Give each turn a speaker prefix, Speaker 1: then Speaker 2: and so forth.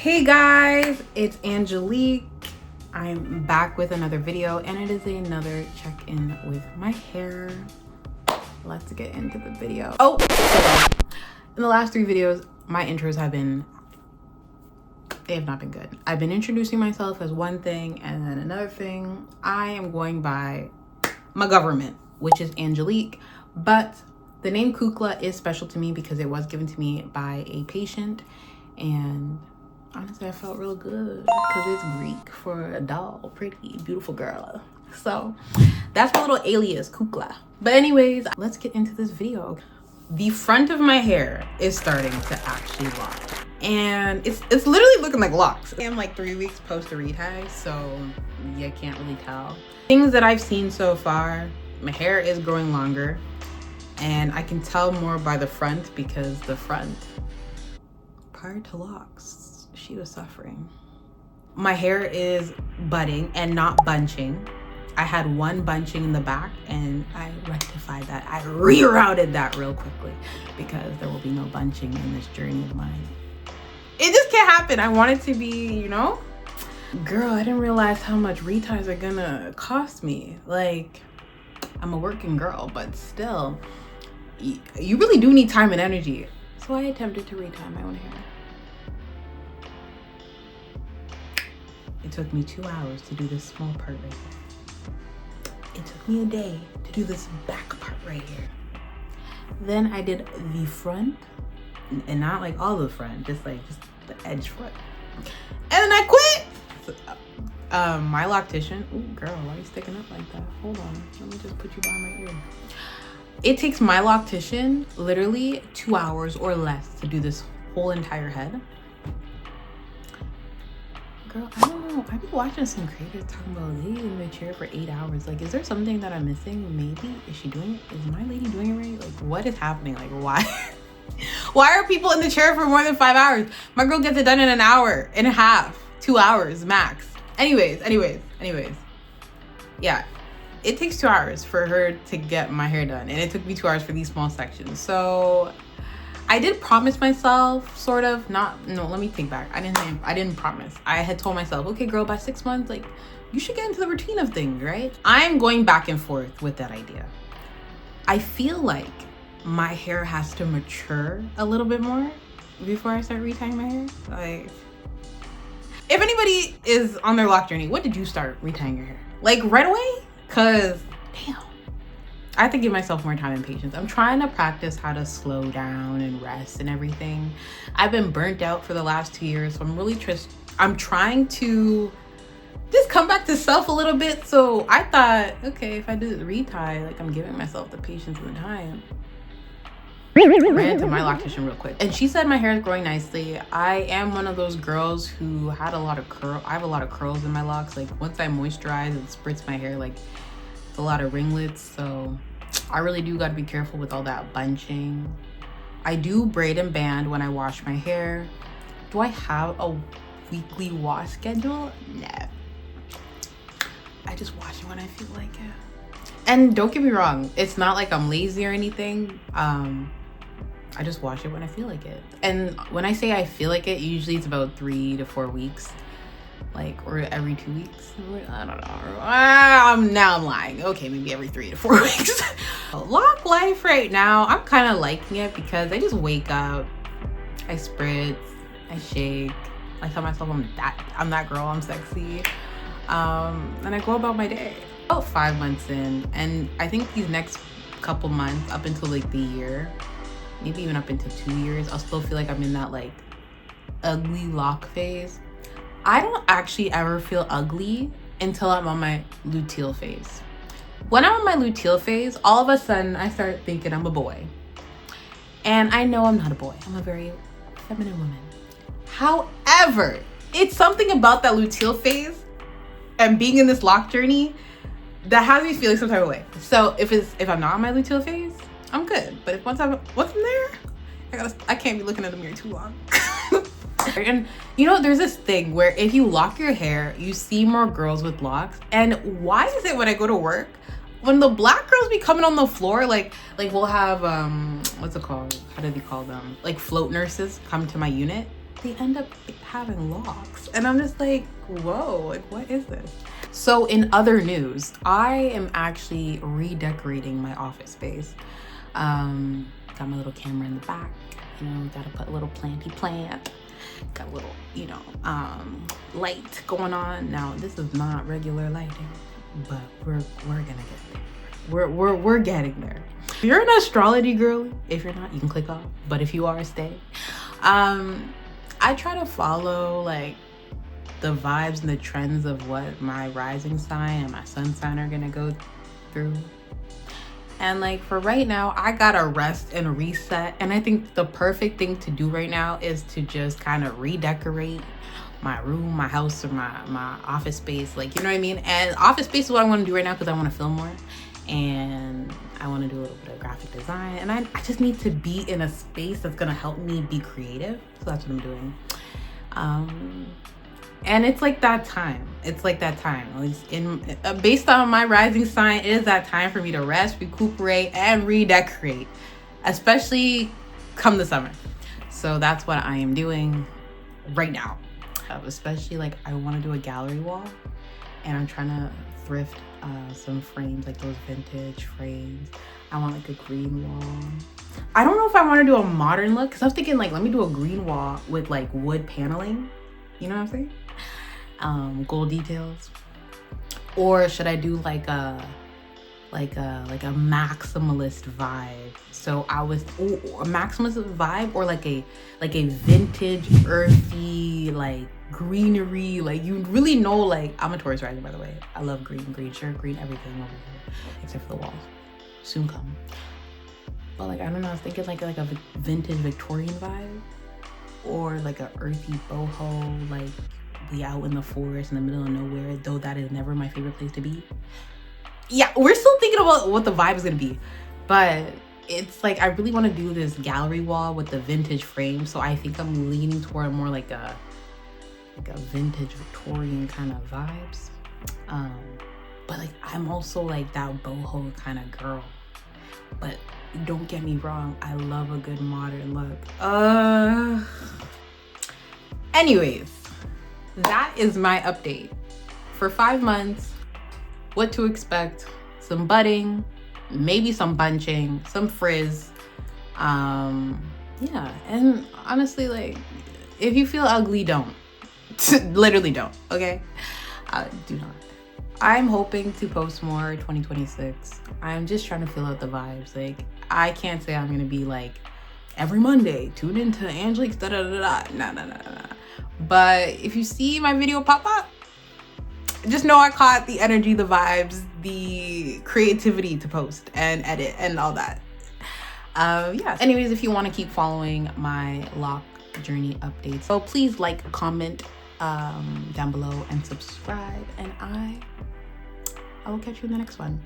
Speaker 1: Hey guys, it's Angelique. I'm back with another video and it is another check-in with my hair. Let's get into the video. Oh, in the last 3 videos, my intros they have not been good. I've been introducing myself as one thing and then another thing. I am going by my government, which is Angelique, but the name Kukla is special to me because it was given to me by a patient, and honestly, I felt real good because it's Greek for a doll, pretty, beautiful girl. So that's my little alias, Kukla. But anyways, let's get into this video. The front of my hair is starting to actually lock, and it's literally looking like locks. I'm like 3 weeks post a retie, so you can't really tell. Things that I've seen so far, my hair is growing longer, and I can tell more by the front because the front, prior to locks, she was suffering. My hair is budding and not bunching. I had one bunching in the back and I rectified that. I rerouted that real quickly because there will be no bunching in this journey of mine. It just can't happen. I want it to be, you know? Girl, I didn't realize how much reties are gonna cost me. Like, I'm a working girl, but still, you really do need time and energy. So I attempted to retie my own hair. It took me 2 hours to do this small part right here. It took me a day to do this back part right here. Then I did the front, and not like all the front, just the edge front. And then I quit. My loctician, ooh girl, why are you sticking up like that? Hold on, let me just put you behind my ear. It takes my loctician literally 2 hours or less to do this whole entire head. Girl, I don't know. I've been watching some creators talking about lady in the chair for 8 hours. Like, is there something that I'm missing? Maybe. Is she doing it? Is my lady doing it right? Like, what is happening? Like, why? Why are people in the chair for more than 5 hours? My girl gets it done in an hour and a half, 2 hours max. Anyways. Yeah, it takes 2 hours for her to get my hair done. And it took me 2 hours for these small sections. So I did promise myself, sort of, no, let me think back. I didn't promise. I had told myself, okay, girl, by 6 months, like, you should get into the routine of things, right? I'm going back and forth with that idea. I feel like my hair has to mature a little bit more before I start retying my hair. Like, if anybody is on their lock journey, when did you start retying your hair? Like, right away? Cause, damn. I have to give myself more time and patience. I'm trying to practice how to slow down and rest and everything. I've been burnt out for the last 2 years, so I'm trying to just come back to self a little bit. So I thought, okay, if I do the retie, like, I'm giving myself the patience and the time. I ran to my loctician real quick, and she said my hair is growing nicely. I am one of those girls who had a lot of curl. I have a lot of curls in my locks. Like, once I moisturize and spritz my hair, like, it's a lot of ringlets, so I really do got to be careful with all that bunching. I do braid and band when I wash my hair. Do I have a weekly wash schedule? No. I just wash it when I feel like it. And don't get me wrong, it's not like I'm lazy or anything. I just wash it when I feel like it. And when I say I feel like it, usually it's about 3 to 4 weeks. Like, or every 2 weeks. I don't know. Now I'm lying. Okay, maybe every 3 to 4 weeks. Lock life right now, I'm kind of liking it because I just wake up, I spritz, I shake, I tell myself I'm that girl, I'm sexy, and I go about my day. About 5 months in, and I think these next couple months, up until like the year, maybe even up into 2 years, I'll still feel like I'm in that like ugly lock phase. I don't actually ever feel ugly until I'm on my luteal phase. When I'm on my luteal phase, all of a sudden I start thinking I'm a boy. And I know I'm not a boy. I'm a very feminine woman. However, it's something about that luteal phase and being in this lock journey that has me feeling some type of way. So if I'm not on my luteal phase, I'm good. But if once I'm there, I can't be looking at the mirror too long. And you know, there's this thing where if you lock your hair, you see more girls with locks. And why is it when I go to work, when the black girls be coming on the floor, like we'll have what's it called? How do they call them? Like float nurses come to my unit. they end up having locks. And I'm just like, whoa, like what is this? So in other news, I am actually redecorating my office space. Got my little camera in the back, you know, gotta put a little planty plant. Got a little, you know, light going on. Now this is not regular lighting, but we're gonna get there. We're getting there. If you're an astrology girl, if you're not, you can click off. But if you are, stay. I try to follow like the vibes and the trends of what my rising sign and my sun sign are gonna go through. And like for right now, I gotta rest and reset. And I think the perfect thing to do right now is to just kind of redecorate my room, my house, or my office space. Like, you know what I mean? And office space is what I want to do right now because I want to film more. And I want to do a little bit of graphic design. And I just need to be in a space that's gonna help me be creative. So that's what I'm doing. And it's like that time. It's like that time. At least based on my rising sign, it is that time for me to rest, recuperate, and redecorate, especially come the summer. So that's what I am doing right now. Especially like I want to do a gallery wall, and I'm trying to thrift some frames, like those vintage frames. I want like a green wall. I don't know if I want to do a modern look because I was thinking like, let me do a green wall with like wood paneling. You know what I'm saying? Gold details. Or should I do like a maximalist vibe? So I was a maximalist vibe, or like a vintage earthy like greenery. Like you really know, like I'm a Taurus rising, by the way. I love green shirt, green everything over here, except for the walls. Soon come. But like I don't know, I was thinking like a vintage Victorian vibe, or like a earthy boho, like be out in the forest in the middle of nowhere, though that is never my favorite place to be. Yeah, we're still thinking about what the vibe is gonna be, but it's like I really want to do this gallery wall with the vintage frame. So I think I'm leaning toward more like a vintage Victorian kind of vibes. But like I'm also like that boho kind of girl. But don't get me wrong, I love a good modern look. Anyways, that is my update for 5 months. What to expect: some budding, maybe some bunching, some frizz. Yeah, and honestly, like if you feel ugly, don't. Literally don't, okay? Do not. I'm hoping to post more 2026. I'm just trying to fill out the vibes. Like I can't say I'm gonna be like every Monday tune into Angelique's da da da da. No. But if you see my video pop up, just know I caught the energy, the vibes, the creativity to post and edit and all that. Yeah. Anyways, if you want to keep following my lock journey updates, so please like, comment down below and subscribe, and I will catch you in the next one.